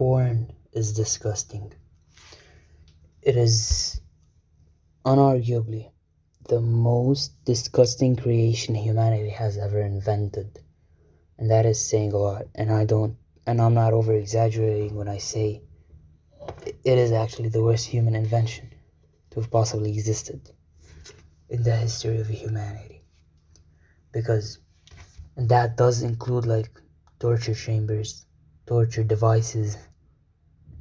Porn is disgusting. It is unarguably the most disgusting creation humanity has ever invented. And that is saying a lot. And I'm not over exaggerating when I say it is actually the worst human invention to have possibly existed in the history of humanity. Because that does include like torture chambers, torture devices,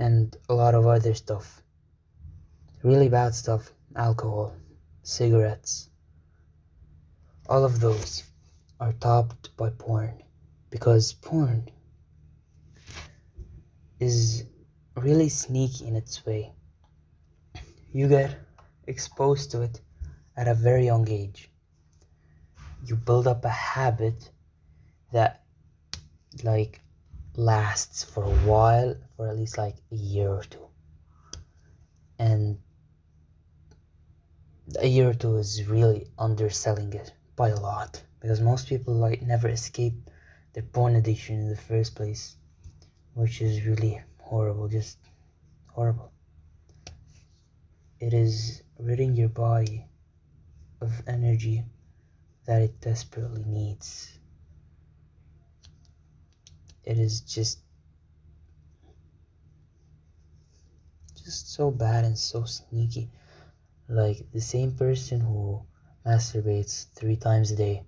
and a lot of other stuff. Really bad stuff, alcohol, cigarettes, all of those are topped by porn. Because porn is really sneaky in its way. You get exposed to it at a very young age. You build up a habit that like lasts for a while, for at least like a year or two. And a year or two is really underselling it by a lot, because most people like never escape their porn addiction in the first place, which is really horrible, just horrible. It is ridding your body of energy that it desperately needs. It is just so bad and so sneaky. Like the same person who masturbates 3 times a day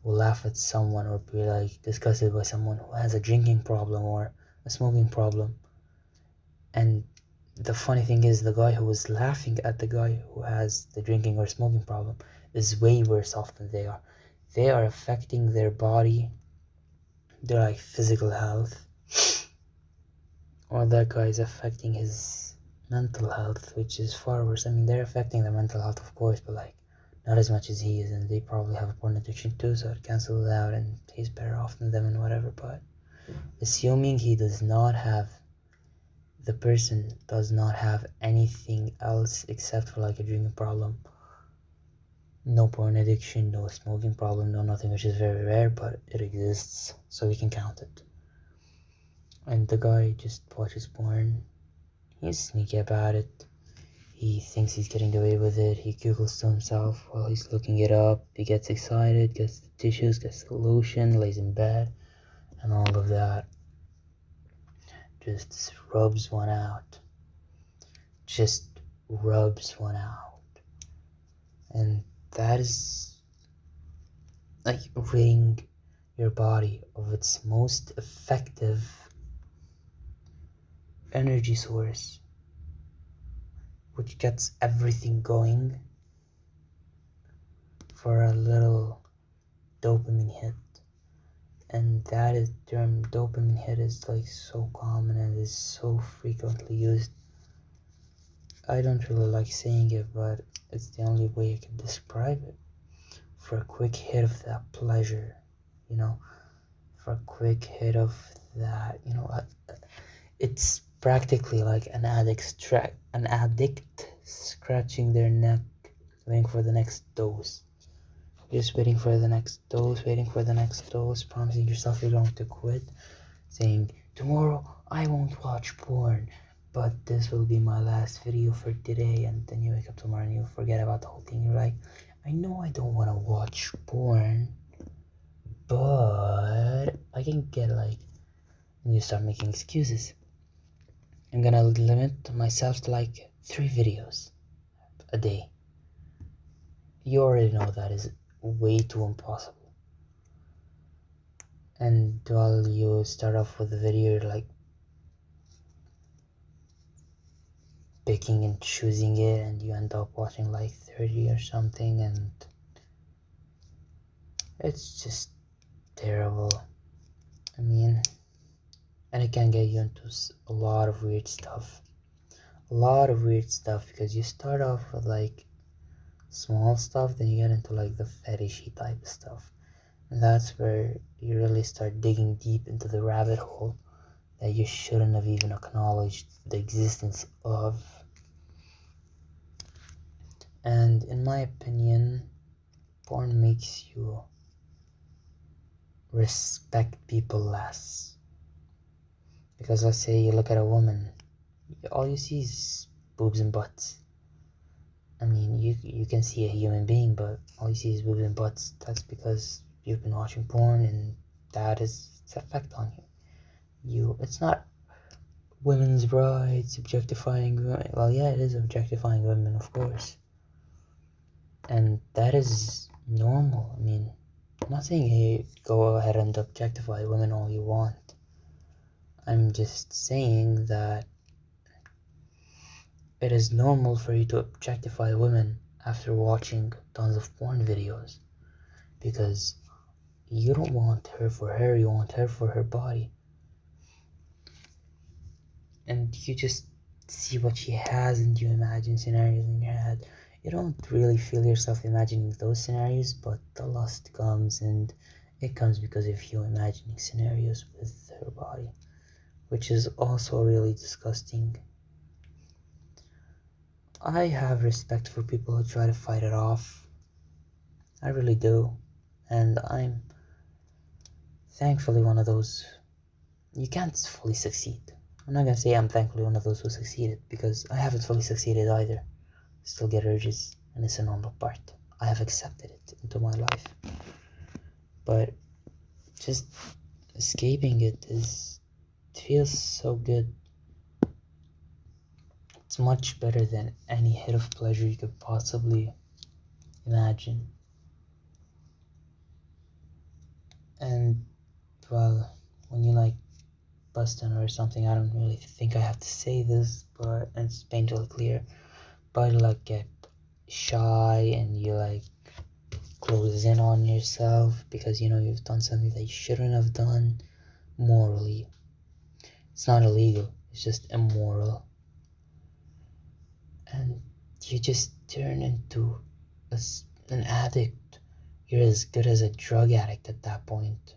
will laugh at someone or be like disgusted by someone who has a drinking problem or a smoking problem. And the funny thing is, the guy who is laughing at the guy who has the drinking or smoking problem is way worse off than they are. They are affecting their body, their like physical health, or that guy is affecting his mental health, which is far worse. I mean, they're affecting their mental health, of course, but like not as much as he is, and they probably have a porn addiction too, so it cancels it out, and he's better off than them and whatever. But assuming the person does not have anything else except for like a drinking problem, no porn addiction, no smoking problem, no nothing, which is very rare, but it exists, so we can count it. And the guy just watches porn. He's sneaky about it. He thinks he's getting away with it. He giggles to himself while he's looking it up. He gets excited, gets the tissues, gets the lotion, lays in bed, and all of that. Just rubs one out. Just rubs one out. And that is like ridding your body of its most effective energy source, which gets everything going for a little dopamine hit. And that is term dopamine hit is like so common and is so frequently used. I don't really like saying it, but it's the only way I can describe it. For a quick hit of that pleasure, for a quick hit of that, it's practically like an addict scratching their neck, waiting for the next dose. Just waiting for the next dose, promising yourself you're going to quit, saying, tomorrow I won't watch porn, but this will be my last video for today. And then you wake up tomorrow and you forget about the whole thing. You're like, I know I don't want to watch porn, but I can get like, and you start making excuses. I'm gonna limit myself to like 3 videos a day. You already know that is way too impossible. And while you start off with the video, you're like picking and choosing it, and you end up watching like 30 or something, and it's just terrible. I mean, and it can get you into a lot of weird stuff. Because you start off with like small stuff, then you get into like the fetishy type of stuff. And that's where you really start digging deep into the rabbit hole that you shouldn't have even acknowledged the existence of. And in my opinion, porn makes you respect people less. Because let's say you look at a woman, all you see is boobs and butts. I mean, you can see a human being, but all you see is boobs and butts. That's because you've been watching porn, and that is its effect on you. It's not women's rights, objectifying women. Well, yeah, it is objectifying women, of course. And that is normal. I mean, I'm not saying, hey, go ahead and objectify women all you want. I'm just saying that it is normal for you to objectify women after watching tons of porn videos. Because you don't want her for her, you want her for her body. And you just see what she has and you imagine scenarios in your head. You don't really feel yourself imagining those scenarios, but the lust comes, and it comes because of you imagining scenarios with her body, which is also really disgusting. I have respect for people who try to fight it off. I really do. And I'm thankfully one of those. You can't fully succeed. I'm not gonna say I'm thankfully one of those who succeeded, because I haven't fully succeeded either. Still get urges, and it's a normal part. I have accepted it into my life. But just escaping it feels so good. It's much better than any hit of pleasure you could possibly imagine. And well, when you like busting or something, I don't really think I have to say this, but it's painfully clear. But like get shy and you like close in on yourself because you know you've done something that you shouldn't have done morally. It's not illegal, it's just immoral. And you just turn into an addict. You're as good as a drug addict at that point.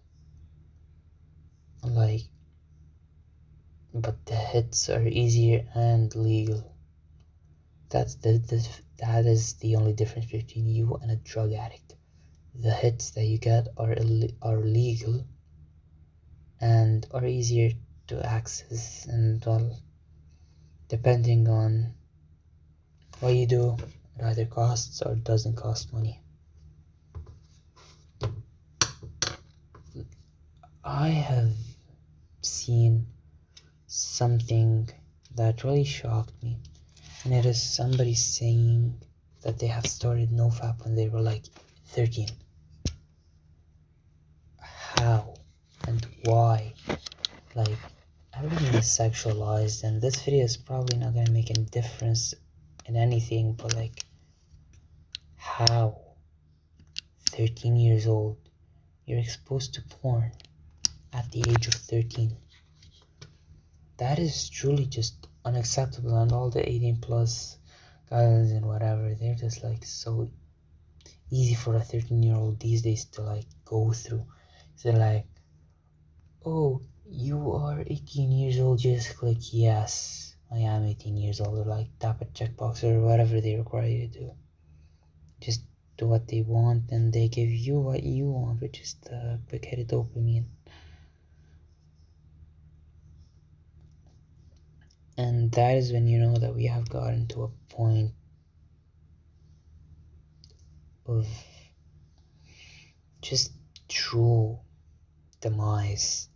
Like, but the hits are easier and legal. That is the only difference between you and a drug addict. The hits that you get are legal and are easier to access, and well, depending on what you do, it either costs or doesn't cost money. I have seen something that really shocked me, and it is somebody saying that they have started NoFap when they were like 13. How and why? Like, everything is sexualized, and this video is probably not gonna make any difference in anything, but like, how? 13 years old, you're exposed to porn at the age of 13. That is truly just unacceptable, and all the 18 plus guidelines and whatever, they're just like so easy for a 13-year-old these days to like go through. So they're like, oh, you are 18 years old, just click yes, I am 18 years old, or like tap a checkbox or whatever they require you to do. Just do what they want, and they give you what you want, which is the quick-headed dopamine. And that is when you know that we have gotten to a point of just true demise.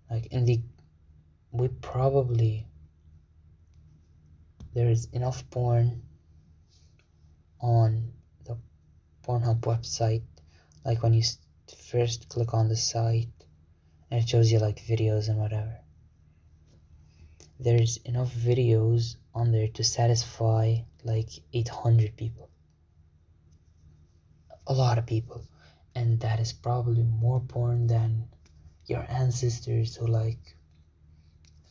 Like there is enough porn on the Pornhub website. Like when you first click on the site and it shows you like videos and whatever. There's enough videos on there to satisfy like 800 people. A lot of people. And that is probably more porn than your ancestors, who like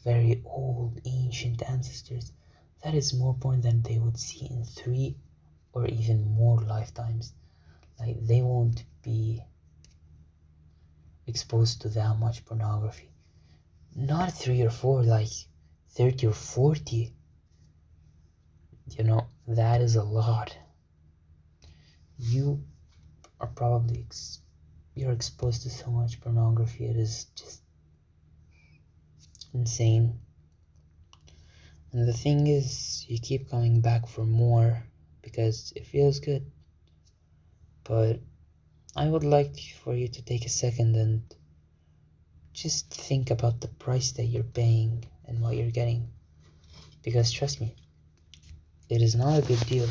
very old ancient ancestors. That is more porn than they would see in 3 or even more lifetimes. Like, they won't be exposed to that much pornography. Not 3 or 4, like 30 or 40. You know, that is a lot. You are probably you're exposed to so much pornography, it is just insane. And the thing is, you keep coming back for more because it feels good. But I would like for you to take a second and just think about the price that you're paying and what you're getting. Because trust me, it is not a good deal.